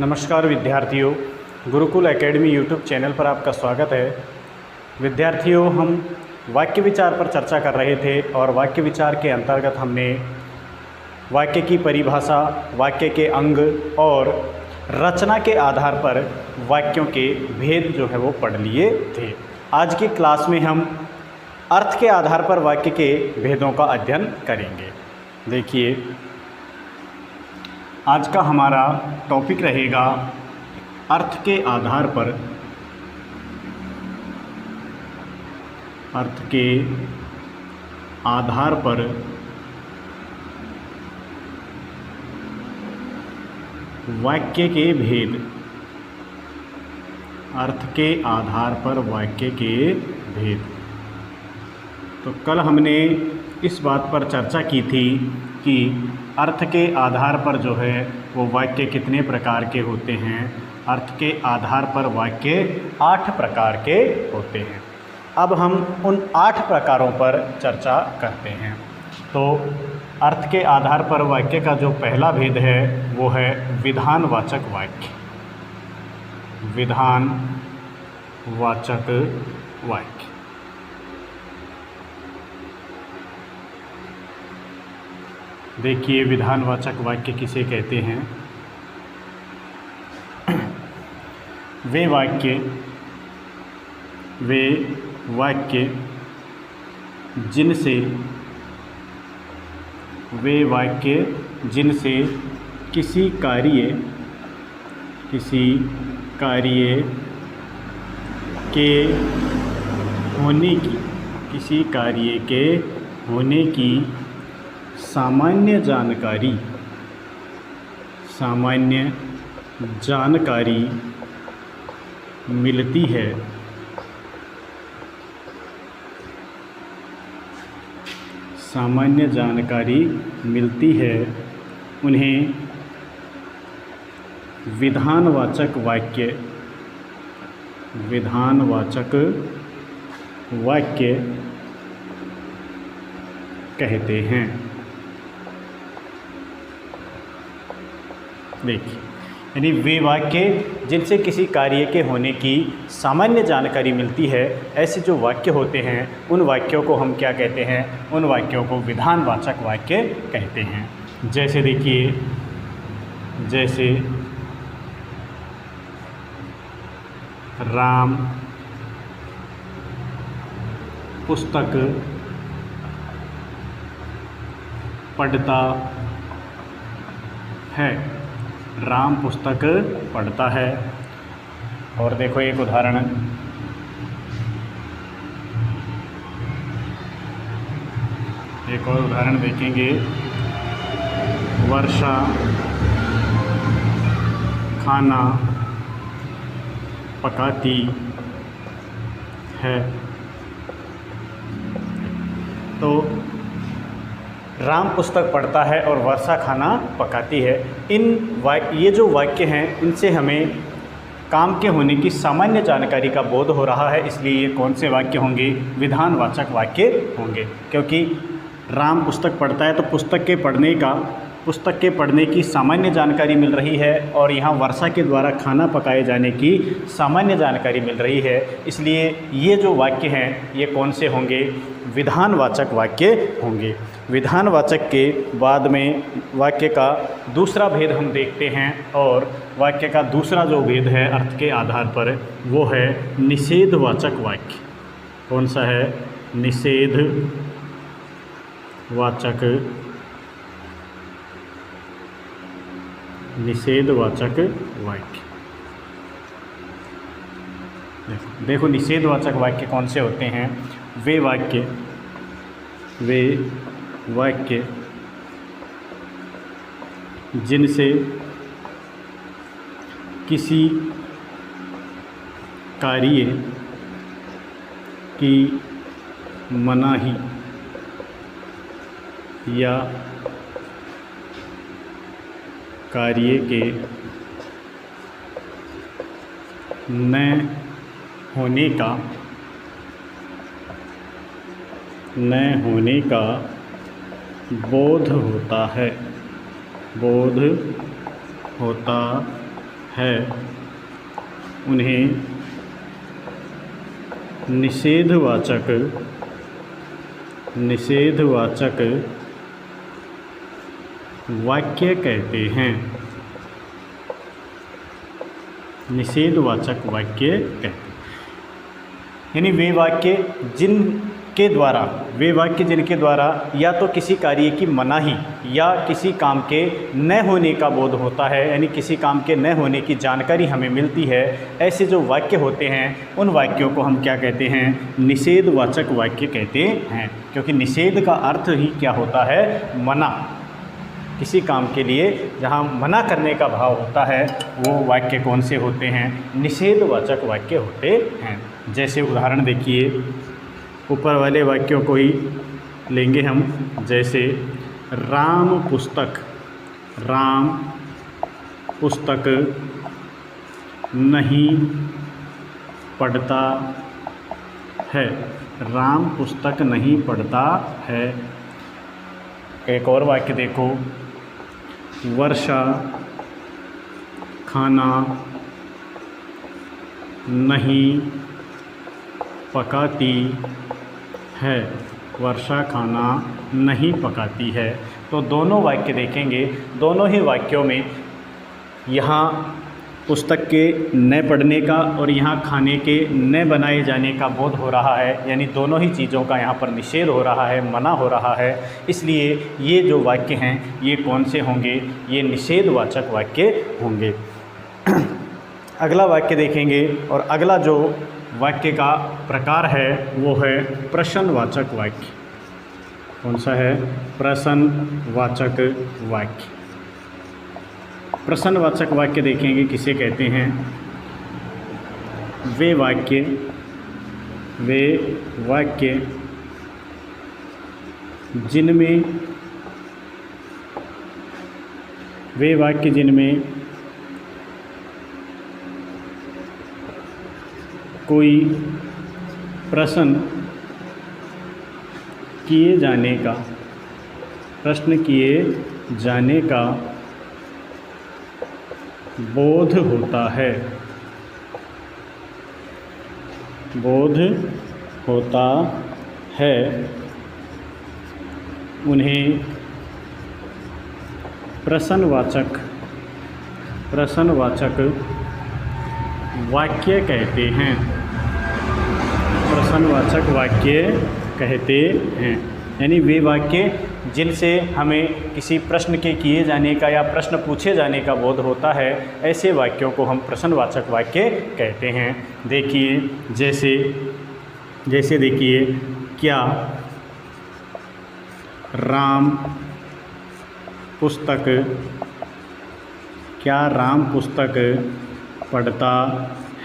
नमस्कार विद्यार्थियों, Gurukul academy YouTube channel पर आपका स्वागत है। विद्यार्थियों, हम वाक्य विचार पर चर्चा कर रहे थे और वाक्य विचार के अंतर्गत हमने वाक्य की परिभाषा, वाक्य के अंग और रचना के आधार पर वाक्यों के भेद जो है वो पढ़ लिए थे। आज की क्लास में हम अर्थ के आधार पर वाक्य के भेदों का अध्ययन करेंगे। देखिए, आज का हमारा टॉपिक रहेगा अर्थ के आधार पर वाक्य के भेद। अर्थ के आधार पर वाक्य के भेद। तो कल हमने इस बात पर चर्चा की थी कि अर्थ के आधार पर जो है वो वाक्य कितने प्रकार के होते हैं। अर्थ के आधार पर वाक्य 8 प्रकार के होते हैं। अब हम उन 8 प्रकारों पर चर्चा करते हैं। तो अर्थ के आधार पर वाक्य का जो पहला भेद है वो है विधानवाचक वाक्य। विधानवाचक वाक्य। देखिए, विधानवाचक वाक्य किसे कहते हैं? वे वाक्य जिनसे किसी कार्य के होने की सामान्य जानकारी मिलती है। उन्हें विधानवाचक वाक्य कहते हैं। देखिए, यानी वे वाक्य जिनसे किसी कार्य के होने की सामान्य जानकारी मिलती है, ऐसे जो वाक्य होते हैं उन वाक्यों को हम क्या कहते हैं? उन वाक्यों को विधानवाचक वाक्य कहते हैं। जैसे देखिए, राम पुस्तक पढ़ता है। राम पुस्तक पढ़ता है। और देखो एक उदाहरण, एक और उदाहरण देखेंगे। वर्षा खाना पकाती है। तो राम पुस्तक पढ़ता है और वर्षा खाना पकाती है। ये जो वाक्य हैं इनसे हमें काम के होने की सामान्य जानकारी का बोध हो रहा है, इसलिए ये कौन से वाक्य होंगे? विधानवाचक वाक्य होंगे। क्योंकि राम पुस्तक पढ़ता है तो पुस्तक के पढ़ने की सामान्य जानकारी मिल रही है और यहाँ वर्षा के द्वारा खाना पकाए जाने की सामान्य जानकारी मिल रही है। इसलिए ये जो वाक्य हैं ये कौन से होंगे? विधानवाचक वाक्य होंगे। विधानवाचक के बाद में वाक्य का दूसरा भेद हम देखते हैं, और वाक्य का दूसरा जो भेद है अर्थ के आधार पर वो है निषेधवाचक वाक्य। कौन सा है? निषेधवाचक वाक्य। देखो निषेधवाचक वाक्य कौन से होते हैं? वे वाक्य जिनसे किसी कार्य की मनाही या कार्य के न होने का बोध होता है उन्हें निषेधवाचक वाक्य कहते हैं। निषेधवाचक वाक्य कहते हैं, यानी वे वाक्य जिनके द्वारा या तो किसी कार्य की मनाही या किसी काम के न होने का बोध होता है, यानी किसी काम के न होने की जानकारी हमें मिलती है। ऐसे जो वाक्य होते हैं उन वाक्यों को हम क्या कहते हैं? निषेधवाचक वाक्य कहते हैं, क्योंकि निषेध का अर्थ ही क्या होता है? मना। किसी काम के लिए जहाँ मना करने का भाव होता है वो वाक्य कौन से होते हैं? निषेधवाचक वाक्य होते हैं। जैसे उदाहरण देखिए, ऊपर वाले वाक्यों को ही लेंगे हम। जैसे राम पुस्तक नहीं पढ़ता है। राम पुस्तक नहीं पढ़ता है। एक और वाक्य देखो, वर्षा खाना नहीं पकाती है। वर्षा खाना नहीं पकाती है। तो दोनों वाक्य देखेंगे, दोनों ही वाक्यों में यहाँ पुस्तक के न पढ़ने का और यहाँ खाने के न बनाए जाने का बोध हो रहा है, यानी दोनों ही चीज़ों का यहाँ पर निषेध हो रहा है, मना हो रहा है। इसलिए ये जो वाक्य हैं ये कौन से होंगे? ये निषेधवाचक वाक्य होंगे। अगला वाक्य देखेंगे, और अगला जो वाक्य का प्रकार है वो है प्रश्नवाचक वाक्य। कौन सा है? प्रश्नवाचक वाक्य। प्रश्नवाचक वाक्य देखेंगे किसे कहते हैं? वे वाक्य जिनमें कोई प्रश्न किए जाने का बोध होता है उन्हें प्रश्नवाचक वाक्य कहते हैं। प्रश्नवाचक वाक्य कहते हैं, यानी वे वाक्य जिनसे हमें किसी प्रश्न के किए जाने का या प्रश्न पूछे जाने का बोध होता है, ऐसे वाक्यों को हम प्रश्नवाचक वाक्य कहते हैं। देखिए, जैसे देखिए, क्या राम पुस्तक पढ़ता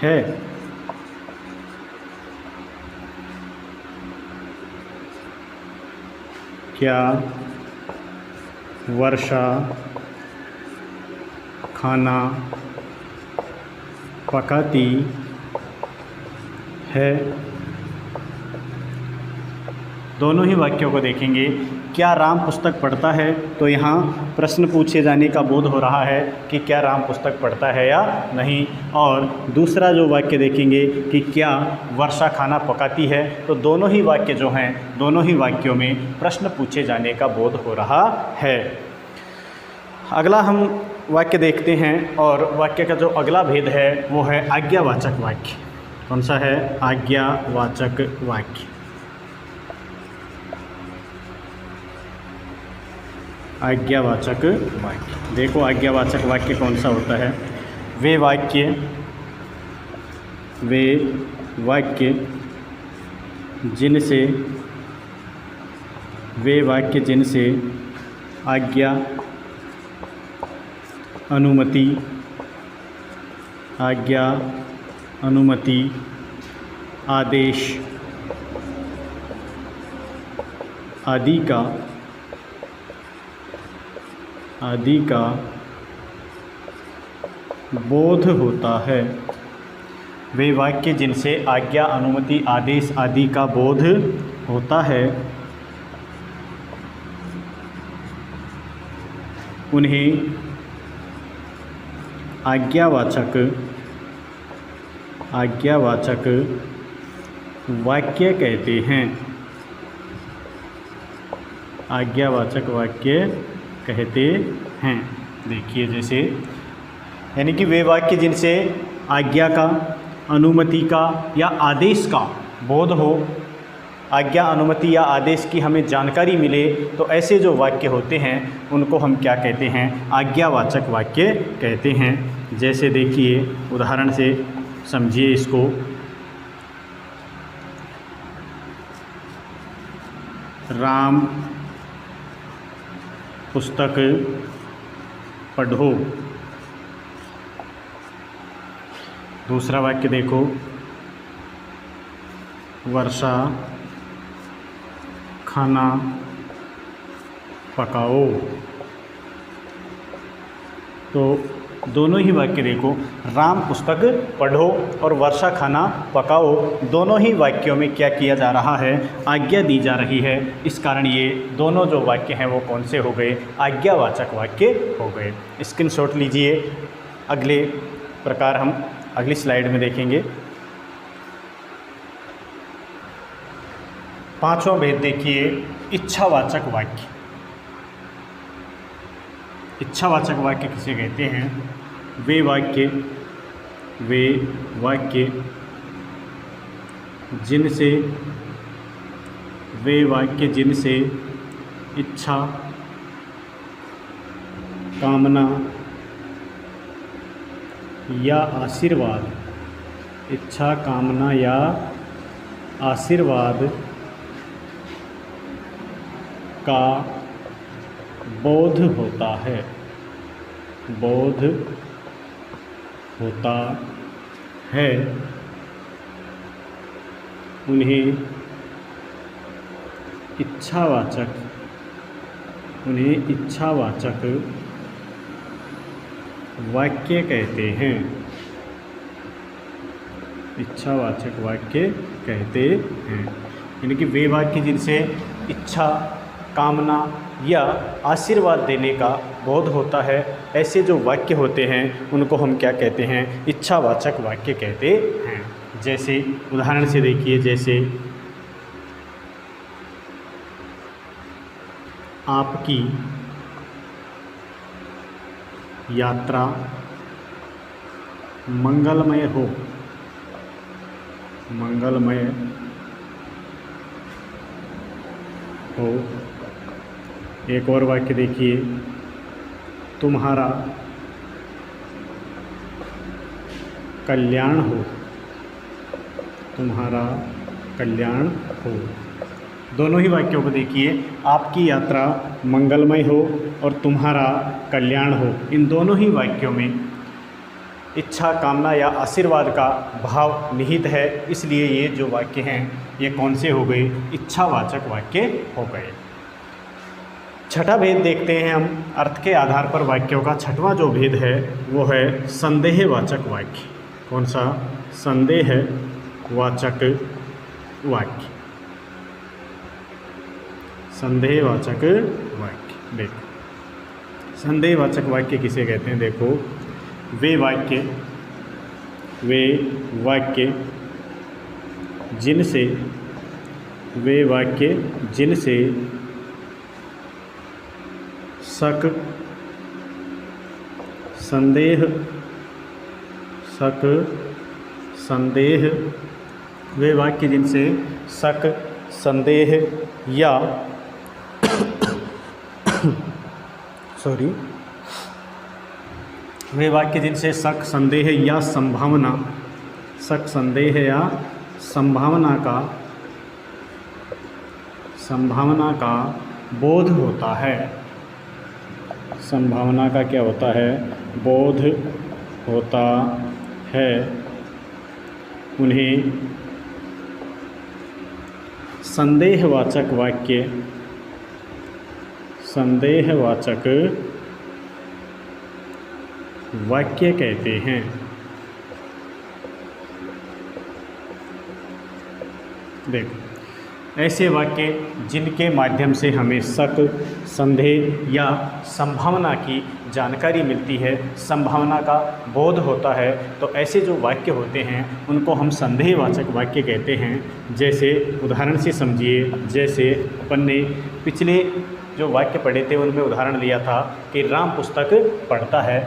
है? क्या वर्षा खाना पकाती है? दोनों ही वाक्यों को देखेंगे। क्या राम पुस्तक पढ़ता है? तो यहाँ प्रश्न पूछे जाने का बोध हो रहा है कि क्या राम पुस्तक पढ़ता है या नहीं। और दूसरा जो वाक्य देखेंगे कि क्या वर्षा खाना पकाती है, तो दोनों ही वाक्य जो हैं, दोनों ही वाक्यों में प्रश्न पूछे जाने का बोध हो रहा है। अगला हम वाक्य देखते हैं, और वाक्य का जो अगला भेद है वो है आज्ञावाचक वाक्य। कौन सा है? आज्ञावाचक वाक्य। आज्ञावाचक वाक्य देखो, आज्ञावाचक वाक्य कौन सा होता है? वे वाक्य जिनसे आज्ञा, अनुमति, आदेश आदि का बोध होता है। वे वाक्य जिनसे आज्ञा, अनुमति, आदेश आदि का बोध होता है उन्हें आज्ञावाचक वाक्य कहते हैं। आज्ञावाचक वाक्य कहते हैं। देखिए जैसे, यानी कि वे वाक्य जिनसे आज्ञा का, अनुमति का या आदेश का बोध हो, आज्ञा, अनुमति या आदेश की हमें जानकारी मिले, तो ऐसे जो वाक्य होते हैं उनको हम क्या कहते हैं? आज्ञावाचक वाक्य कहते हैं। जैसे देखिए उदाहरण से समझिए इसको। राम पुस्तक पढ़ो। दूसरा वाक्य देखो, वर्षा खाना पकाओ। तो दोनों ही वाक्य देखो, राम पुस्तक पढ़ो और वर्षा खाना पकाओ, दोनों ही वाक्यों में क्या किया जा रहा है? आज्ञा दी जा रही है। इस कारण ये दोनों जो वाक्य हैं वो कौन से हो गए? आज्ञावाचक वाक्य हो गए। स्क्रीनशॉट लीजिए। अगले प्रकार हम अगली स्लाइड में देखेंगे। पांचवां भेद देखिए, इच्छावाचक वाक्य। इच्छावाचक वाक्य किसे कहते हैं? वे वाक्य जिनसे इच्छा, कामना या आशीर्वाद, इच्छा, कामना या आशीर्वाद का बोध होता है। बोध होता है, उन्हें इच्छावाचक वाक्य कहते हैं। इच्छावाचक वाक्य कहते हैं, यानी कि वे वाक्य जिनसे इच्छा, कामना या आशीर्वाद देने का बोध होता है, ऐसे जो वाक्य होते हैं उनको हम क्या कहते हैं? इच्छावाचक वाक्य कहते हैं। जैसे उदाहरण से देखिए, जैसे आपकी यात्रा मंगलमय हो। मंगलमय हो। एक और वाक्य देखिए, तुम्हारा कल्याण हो। तुम्हारा कल्याण हो। दोनों ही वाक्यों को देखिए, आपकी यात्रा मंगलमय हो और तुम्हारा कल्याण हो। इन दोनों ही वाक्यों में इच्छा, कामना या आशीर्वाद का भाव निहित है, इसलिए ये जो वाक्य हैं ये कौन से हो गए? इच्छावाचक वाक्य हो गए। छठा भेद देखते हैं हम अर्थ के आधार पर वाक्यों का। छठवां जो भेद है वो है संदेहवाचक वाक्य। कौन सा? संदेहवाचक वाक्य। संदेहवाचक वाक्य। देखो, संदेहवाचक वाक्य किसे कहते हैं? देखो, वे वाक्य जिनसे शक, संदेह, वे वाक्य जिनसे शक, संदेह या वे वाक्य जिनसे शक, संदेह या संभावना, शक, संदेह या संभावना का बोध होता है। संभावना का क्या होता है? बोध होता है, उन्हें संदेहवाचक वाक्य कहते हैं। देखो, ऐसे वाक्य जिनके माध्यम से हमें शक, संदेह या संभावना की जानकारी मिलती है, संभावना का बोध होता है, तो ऐसे जो वाक्य होते हैं उनको हम संदेहवाचक वाक्य कहते हैं। जैसे उदाहरण से समझिए, जैसे अपन ने पिछले जो वाक्य पढ़े थे उनमें उदाहरण लिया था कि राम पुस्तक पढ़ता है,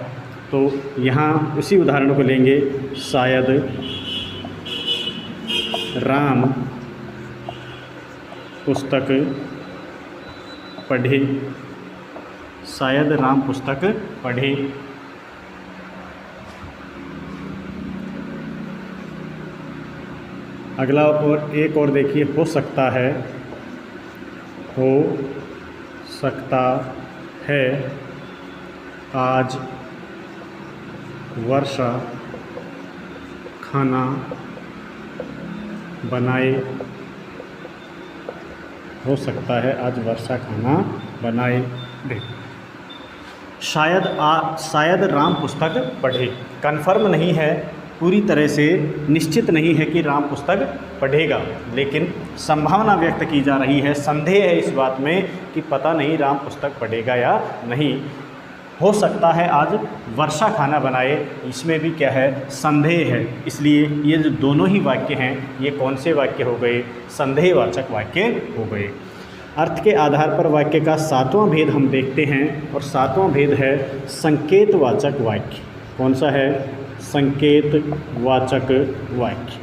तो यहाँ उसी उदाहरण को लेंगे। शायद राम पुस्तक पढ़े, शायद राम पुस्तक पढ़े। अगला और एक और देखिए, हो सकता है, हो सकता है आज वर्षा खाना बनाए, हो सकता है आज वर्षा खाना बनाए। शायद राम पुस्तक पढ़े, कन्फर्म नहीं है, पूरी तरह से निश्चित नहीं है कि राम पुस्तक पढ़ेगा, लेकिन संभावना व्यक्त की जा रही है, संदेह है इस बात में कि पता नहीं राम पुस्तक पढ़ेगा या नहीं। हो सकता है आज वर्षा खाना बनाए, इसमें भी क्या है, संदेह है। इसलिए ये जो दोनों ही वाक्य हैं ये कौन से वाक्य हो गए, संदेहवाचक वाक्य हो गए। अर्थ के आधार पर वाक्य का सातवां भेद हम देखते हैं, और सातवां भेद है संकेतवाचक वाक्य। कौन सा है, संकेतवाचक वाक्य।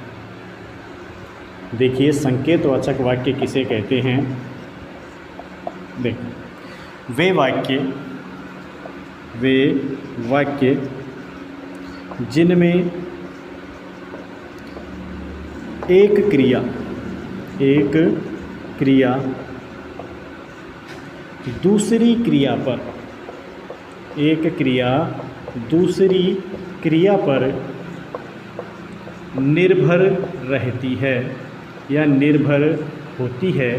देखिए संकेतवाचक वाक्य किसे कहते हैं। देखिए वे वाक्य जिनमें एक क्रिया दूसरी क्रिया पर, एक क्रिया दूसरी क्रिया पर निर्भर रहती है या निर्भर होती है,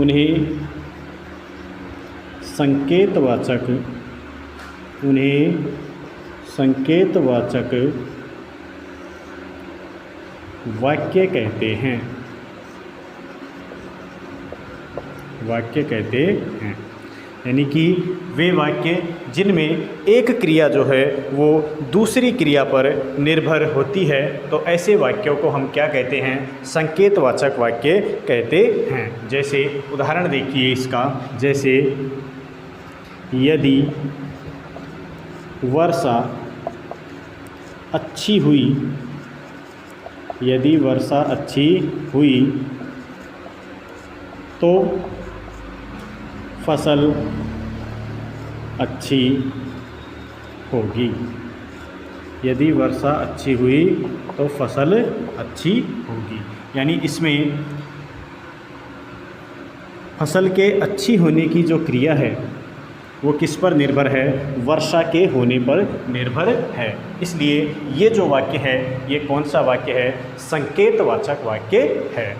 उन्हें संकेतवाचक वाक्य कहते हैं। यानी कि वे वाक्य जिनमें एक क्रिया जो है वो दूसरी क्रिया पर निर्भर होती है, तो ऐसे वाक्यों को हम क्या कहते हैं, संकेतवाचक वाक्य कहते हैं। जैसे उदाहरण देखिए इसका, जैसे यदि वर्षा अच्छी हुई तो फसल अच्छी होगी। यदि वर्षा अच्छी हुई तो फसल अच्छी होगी। यानी इसमें फसल के अच्छी होने की जो क्रिया है वो किस पर निर्भर है, वर्षा के होने पर निर्भर है। इसलिए ये जो वाक्य है ये कौन सा वाक्य है, संकेतवाचक वाक्य है।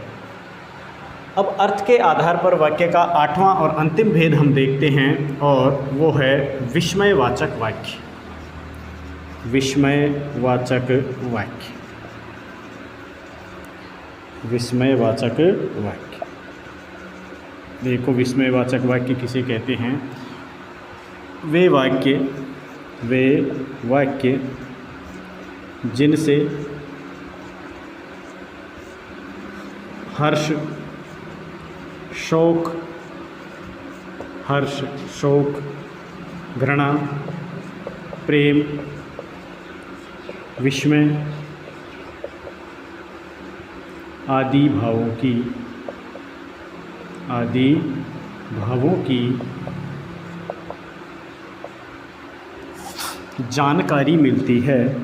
अब अर्थ के आधार पर वाक्य का आठवां और अंतिम भेद हम देखते हैं, और वो है विस्मयवाचक वाक्य। विस्मयवाचक वाक्य। देखो विस्मयवाचक वाक्य किसे कहते हैं। वे वाक्य जिनसे हर्ष, शोक, घृणा, प्रेम, विस्मय आदि भावों की जानकारी मिलती है,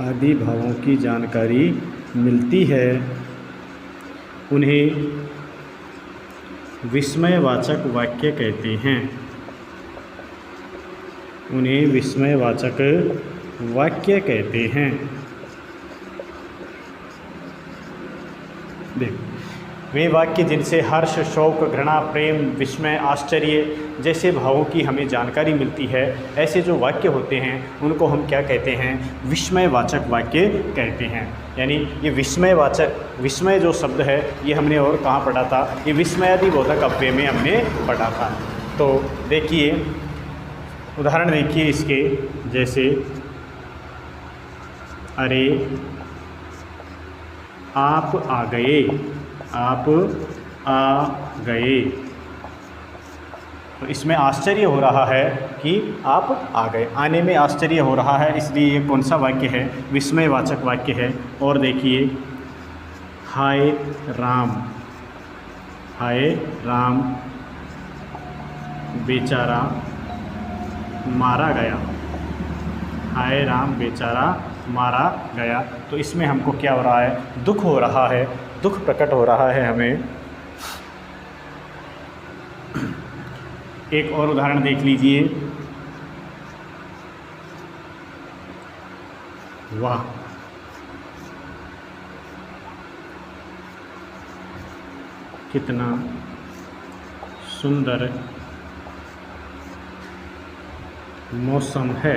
आदि भावों की जानकारी मिलती है, उन्हें विस्मयवाचक वाक्य कहते हैं। उन्हें विस्मयवाचक वाक्य कहते हैं। देखो वे वाक्य जिनसे हर्ष, शौक, घृणा, प्रेम, विस्मय, आश्चर्य जैसे भावों की हमें जानकारी मिलती है, ऐसे जो वाक्य होते हैं उनको हम क्या कहते हैं? विस्मयवाचक वाक्य कहते हैं। यानी ये विस्मय जो शब्द है ये हमने और कहाँ पढ़ा था? ये विस्मयादिबोधक अव्यय में हमने पढ़ा था। तो देखिए, उदाहरण देखिए इसके, जैसे अरे आप आ गए, आप आ गए। तो इसमें आश्चर्य हो रहा है कि आप आ गए, आने में आश्चर्य हो रहा है, इसलिए ये कौन सा वाक्य है? विस्मयवाचक वाक्य है। और देखिए, हाय राम, हाय राम बेचारा मारा गया, हाय राम बेचारा मारा गया। तो इसमें हमको क्या हो रहा है? दुख हो रहा है, दुख प्रकट हो रहा है हमें। एक और उदाहरण देख लीजिए, वाह, कितना सुंदर मौसम है,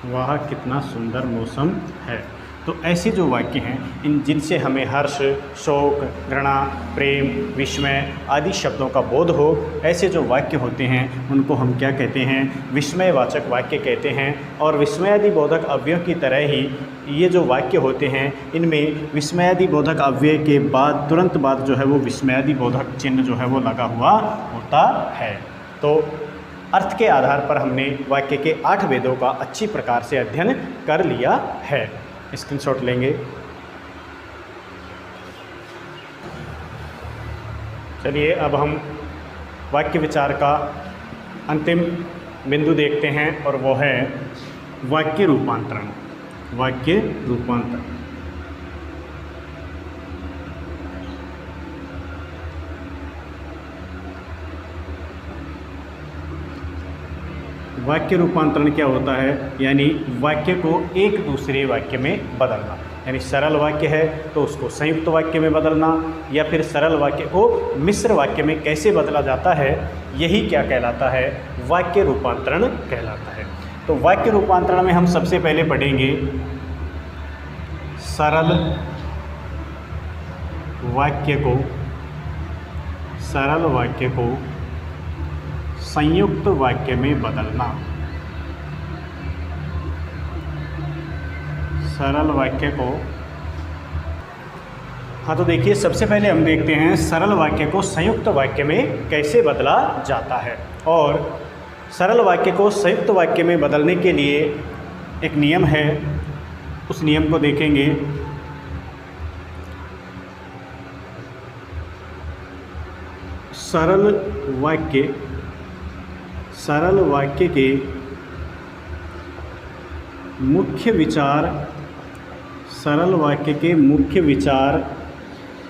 वाह कितना सुंदर मौसम है। तो ऐसे जो वाक्य हैं इन जिनसे हमें हर्ष, शोक, घृणा, प्रेम, विस्मय आदि शब्दों का बोध हो, ऐसे जो वाक्य होते हैं उनको हम क्या कहते हैं? विस्मयवाचक वाक्य कहते हैं। और विस्मयादिबोधक अव्ययों की तरह ही ये जो वाक्य होते हैं इनमें विस्मयादिबोधक अव्यय के बाद तुरंत बाद जो है वो विस्मयादिबोधक चिन्ह जो है वो लगा हुआ होता है। तो अर्थ के आधार पर हमने वाक्य के 8 भेदों का अच्छी प्रकार से अध्ययन कर लिया है। स्क्रीनशॉट लेंगे। चलिए अब हम वाक्य विचार का अंतिम बिंदु देखते हैं और वो है वाक्य रूपांतरण। वाक्य रूपांतरण वाक्य रूपांतरण क्या होता है? यानी वाक्य को एक दूसरे वाक्य में बदलना। यानी सरल वाक्य है तो उसको संयुक्त वाक्य में बदलना, या फिर सरल वाक्य को मिश्र वाक्य में कैसे बदला जाता है, यही क्या कहलाता है? वाक्य रूपांतरण कहलाता है। तो वाक्य रूपांतरण में हम सबसे पहले पढ़ेंगे सरल वाक्य को संयुक्त वाक्य में बदलना। सरल वाक्य को, हाँ तो देखिए सबसे पहले हम देखते हैं सरल वाक्य को संयुक्त वाक्य में कैसे बदला जाता है। और सरल वाक्य को संयुक्त वाक्य में बदलने के लिए एक नियम है, उस नियम को देखेंगे। सरल वाक्य के मुख्य विचार, सरल वाक्य के मुख्य विचार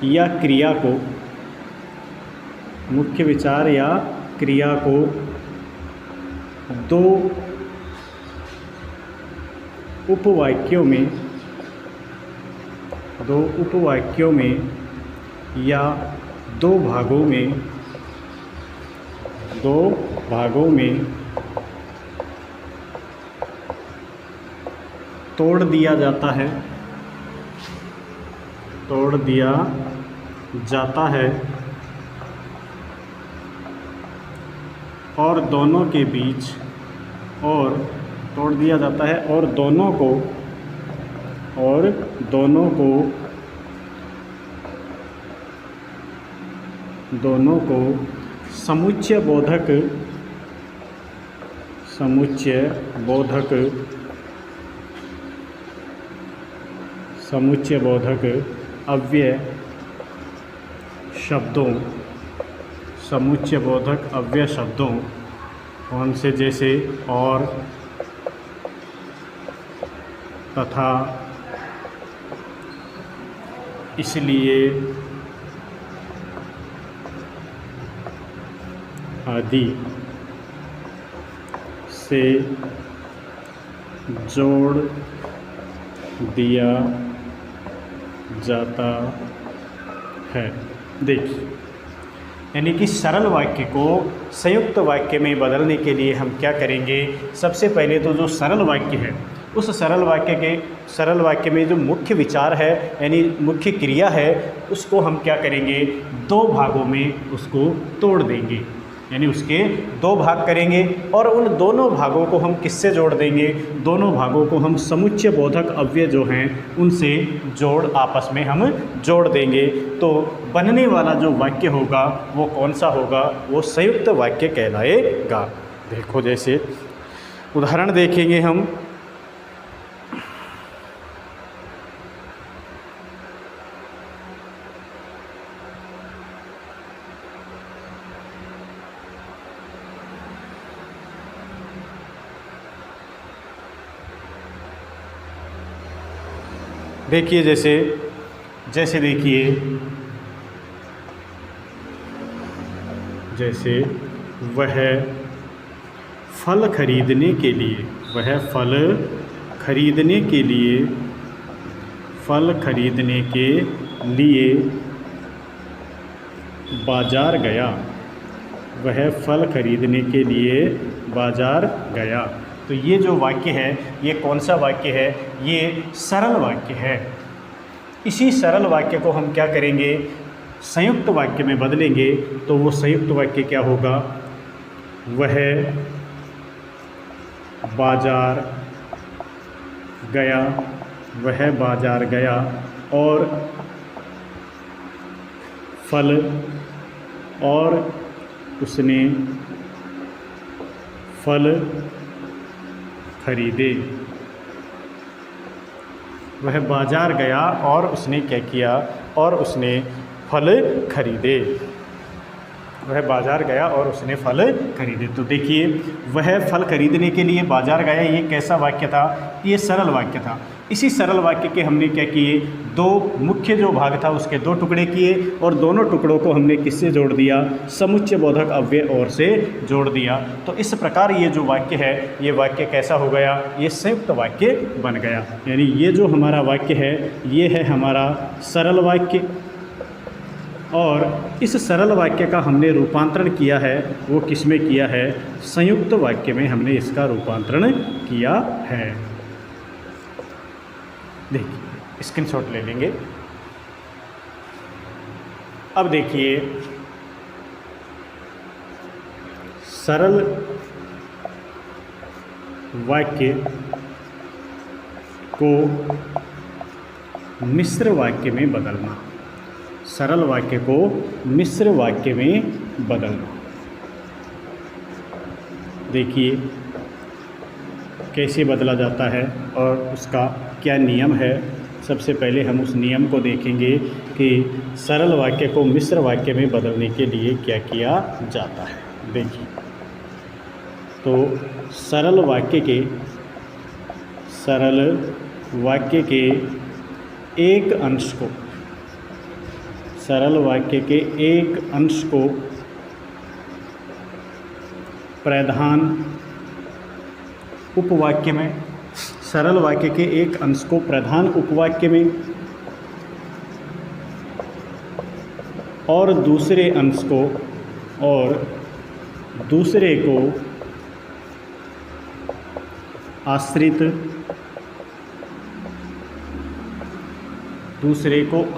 या क्रिया को, मुख्य विचार या क्रिया को दो उपवाक्यों में या दो भागों में तोड़ दिया जाता है और दोनों के बीच, और तोड़ दिया जाता है और दोनों को समुच्चय बोधक अव्यय शब्दों कौन से? जैसे और, तथा, इसलिए आदि से जोड़ दिया जाता है। देखिए, यानी कि सरल वाक्य को संयुक्त वाक्य में बदलने के लिए हम क्या करेंगे, सबसे पहले तो जो सरल वाक्य है उस सरल वाक्य में जो मुख्य विचार है यानी मुख्य क्रिया है उसको हम क्या करेंगे, दो भागों में उसको तोड़ देंगे, यानी उसके दो भाग करेंगे और उन दोनों भागों को हम किससे जोड़ देंगे, दोनों भागों को हम समुच्चय बोधक अव्यय जो हैं उनसे आपस में हम जोड़ देंगे। तो बनने वाला जो वाक्य होगा वो कौन सा होगा, वो संयुक्त वाक्य कहलाएगा। देखो, जैसे उदाहरण देखेंगे हम। देखिए, जैसे देखिए, जैसे वह फल खरीदने के लिए बाजार गया। वह फल खरीदने के लिए बाजार गया। तो ये जो वाक्य है ये कौन सा वाक्य है, ये सरल वाक्य है। इसी सरल वाक्य को हम क्या करेंगे, संयुक्त वाक्य में बदलेंगे। तो वो संयुक्त वाक्य क्या होगा, वह बाजार गया और उसने फल खरीदे। वह बाजार गया और उसने क्या किया, और उसने फल खरीदे। वह बाजार गया और उसने फल खरीदे। तो देखिए, वह फल खरीदने के लिए बाजार गया, ये कैसा वाक्य था, ये सरल वाक्य था। इसी सरल वाक्य के हमने क्या किए, दो मुख्य जो भाग था उसके दो टुकड़े किए और दोनों टुकड़ों को हमने किससे जोड़ दिया, समुच्चय बोधक अव्यय और से जोड़ दिया। तो इस प्रकार ये जो वाक्य है ये वाक्य कैसा हो गया, ये संयुक्त वाक्य बन गया। यानी ये जो हमारा वाक्य है ये है हमारा सरल वाक्य, और इस सरल वाक्य का हमने रूपांतरण किया है, वो किस में किया है, संयुक्त वाक्य में हमने इसका रूपांतरण किया है। देखिए, स्क्रीनशॉट ले लेंगे। अब देखिए, सरल वाक्य को मिश्र वाक्य में बदलना। सरल वाक्य को मिश्र वाक्य में बदलना। देखिए कैसे बदला जाता है और उसका क्या नियम है। सबसे पहले हम उस नियम को देखेंगे कि सरल वाक्य को मिश्र वाक्य में बदलने के लिए क्या किया जाता है। देखिए, तो सरल वाक्य के एक अंश को प्रधान उपवाक्य में, सरल वाक्य के एक अंश को प्रधान उपवाक्य में और दूसरे अंश को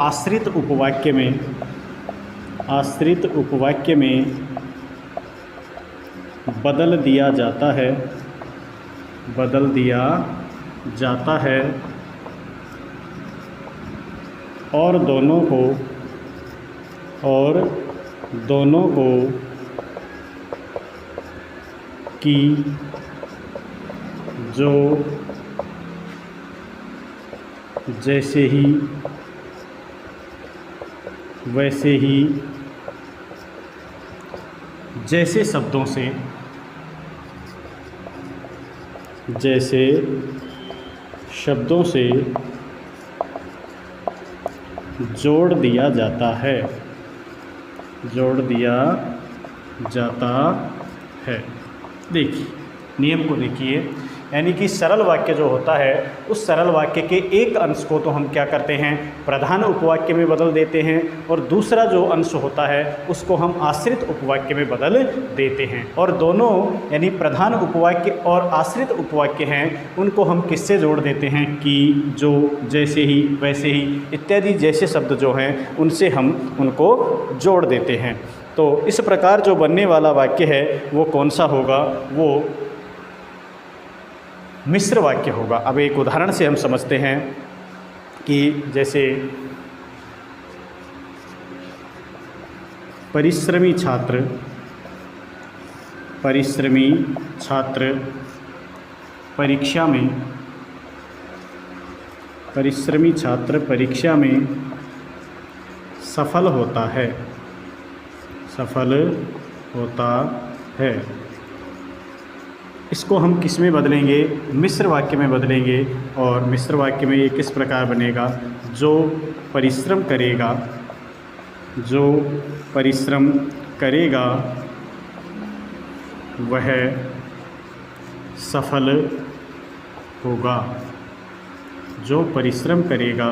आश्रित उपवाक्य में बदल दिया जाता है और दोनों को की जो जैसे ही वैसे ही जैसे शब्दों से जोड़ दिया जाता है। देखिए, नियम को देखिए यानी कि सरल वाक्य जो होता है उस सरल वाक्य के एक अंश को तो हम क्या करते हैं, प्रधान उपवाक्य में बदल देते हैं, और दूसरा जो अंश होता है उसको हम आश्रित उपवाक्य में बदल देते हैं। और दोनों यानी प्रधान उपवाक्य और आश्रित उपवाक्य हैं उनको हम किससे जोड़ देते हैं कि, जो, जैसे ही, वैसे ही इत्यादि जैसे शब्द जो हैं उनसे हम उनको जोड़ देते हैं। तो इस प्रकार जो बनने वाला वाक्य है वो कौन सा होगा, वो मिश्र वाक्य होगा। अब एक उदाहरण से हम समझते हैं कि जैसे परिश्रमी छात्र परीक्षा में सफल होता है। इसको हम किस में बदलेंगे, मिश्र वाक्य में बदलेंगे। और मिश्र वाक्य में ये किस प्रकार बनेगा, जो परिश्रम करेगा वह सफल होगा। जो परिश्रम करेगा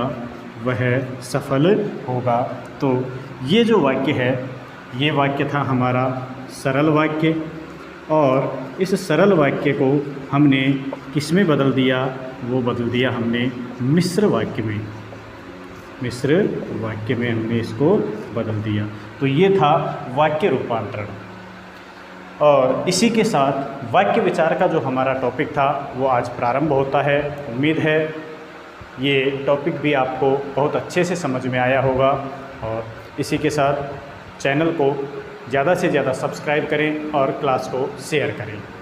वह सफल होगा। तो ये जो वाक्य है ये वाक्य था हमारा सरल वाक्य, और इस सरल वाक्य को हमने किस में बदल दिया, वो बदल दिया हमने मिश्र वाक्य में। हमने इसको बदल दिया। तो ये था वाक्य रूपांतरण। और इसी के साथ वाक्य विचार का जो हमारा टॉपिक था वो आज प्रारंभ होता है। उम्मीद है ये टॉपिक भी आपको बहुत अच्छे से समझ में आया होगा। और इसी के साथ चैनल को ज़्यादा से ज़्यादा सब्सक्राइब करें और क्लास को शेयर करें।